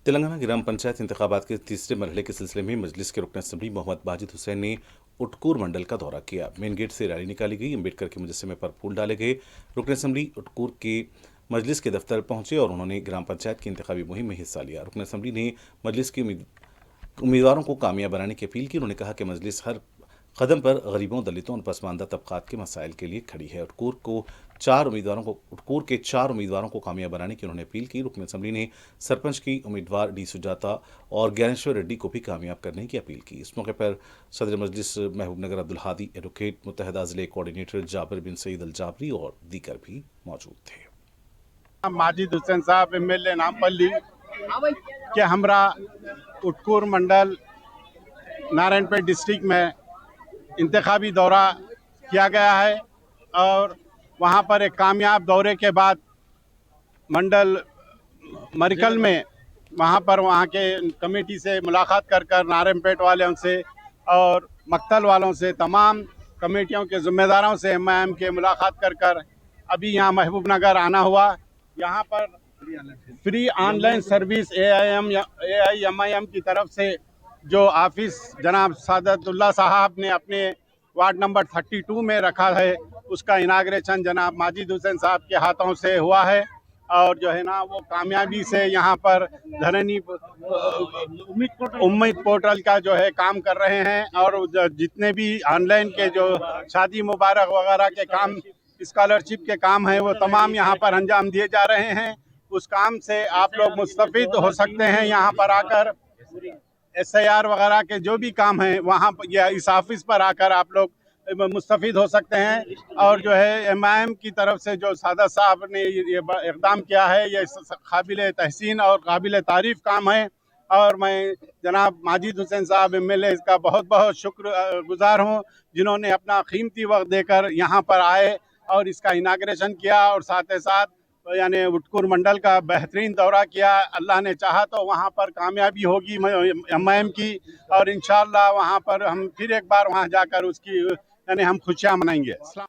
तेलंगाना ग्राम पंचायत इंतखाबात के तीसरे मरहले के सिलसिले में मजलिस के रुकन असम्बली मोहम्मद बाजिद हुसैन ने उटकूर मंडल का दौरा किया। मेन गेट से रैली निकाली गई। अम्बेडकर के मुजस्समे पर फूल डाले गए। रुकन असम्बली उटकूर के मजलिस के दफ्तर पहुंचे और उन्होंने ग्राम पंचायत की इंतखाबी मुहिम में हिस्सा लिया। रुकन असम्बली ने मजलिस के उम्मीदवारों को कामयाब बनाने की अपील की। उन्होंने कहा कि मजलिस हर कदम पर गरीबों, दलितों और पसमानदा तबकात के मसाइल के लिए खड़ी है। उटकूर के चार उम्मीदवारों को कामयाब बनाने की उन्होंने अपील की। रुकन असम्बली ने सरपंच की उम्मीदवार डी सुजाता और ज्ञानेश्वर रेड्डी को भी कामयाब करने की अपील की। इस मौके पर सदर मजलिस महबूबनगर अब्दुल हादी, एडवोकेट, मुत्तहदा जिले कोऑर्डिनेटर जाबिर बिन सईद अल जाबरी और दीगर भी मौजूद थे। माजिद हुसैन साहब एमएलए नामपल्ली के हमरा उटकूर मंडल नारायणपेट डिस्ट्रिक्ट में इंतखाबी दौरा किया गया है और वहाँ पर एक कामयाब दौरे के बाद मंडल मरिकल में वहाँ के कमेटी से मुलाकात कर नारायणपेट वालों से और मक्तल वालों से, तमाम कमेटियों के ज़िम्मेदारों से एमआईएम के मुलाकात कर अभी यहाँ महबूबनगर आना हुआ। यहाँ पर फ्री ऑनलाइन सर्विस एआईएमआईएम की तरफ से जो ऑफिस जनाब सादतुल्लाह साहब ने अपने वार्ड नंबर 32 में रखा है, उसका इनाग्रेशन जनाब माजिद हुसैन साहब के हाथों से हुआ है और जो है ना वो कामयाबी से यहाँ पर धरनी उम्मीद पोर्टल का जो है काम कर रहे हैं और जितने भी ऑनलाइन के जो शादी मुबारक वगैरह के काम, स्कॉलरशिप के काम हैं, वो तमाम यहाँ पर अंजाम दिए जा रहे हैं। उस काम से आप लोग मुस्तफीद हो सकते हैं। यहाँ पर आकर एसआईआर वगैरह के जो भी काम हैं वहाँ या इस ऑफिस पर आकर आप लोग मुस्तफीद हो सकते हैं। और जो है एमआईएम की तरफ से जो सादत साहब ने ये इक़दाम किया है, ये काबिल तहसीन और काबिल तारीफ़ काम है और मैं जनाब माजिद हुसैन साहब एमएलए का बहुत बहुत शुक्रगुजार हूँ, जिन्होंने अपना कीमती वक्त देकर यहाँ पर आए और इसका इनाग्रेशन किया और साथ ही साथ यानी उटकूर मंडल का बेहतरीन दौरा किया। अल्लाह ने चाहा तो वहाँ पर कामयाबी होगी एमआईएम की और इंशाअल्लाह वहाँ पर हम फिर एक बार वहाँ जाकर उसकी यानी हम खुशियाँ मनाएंगे।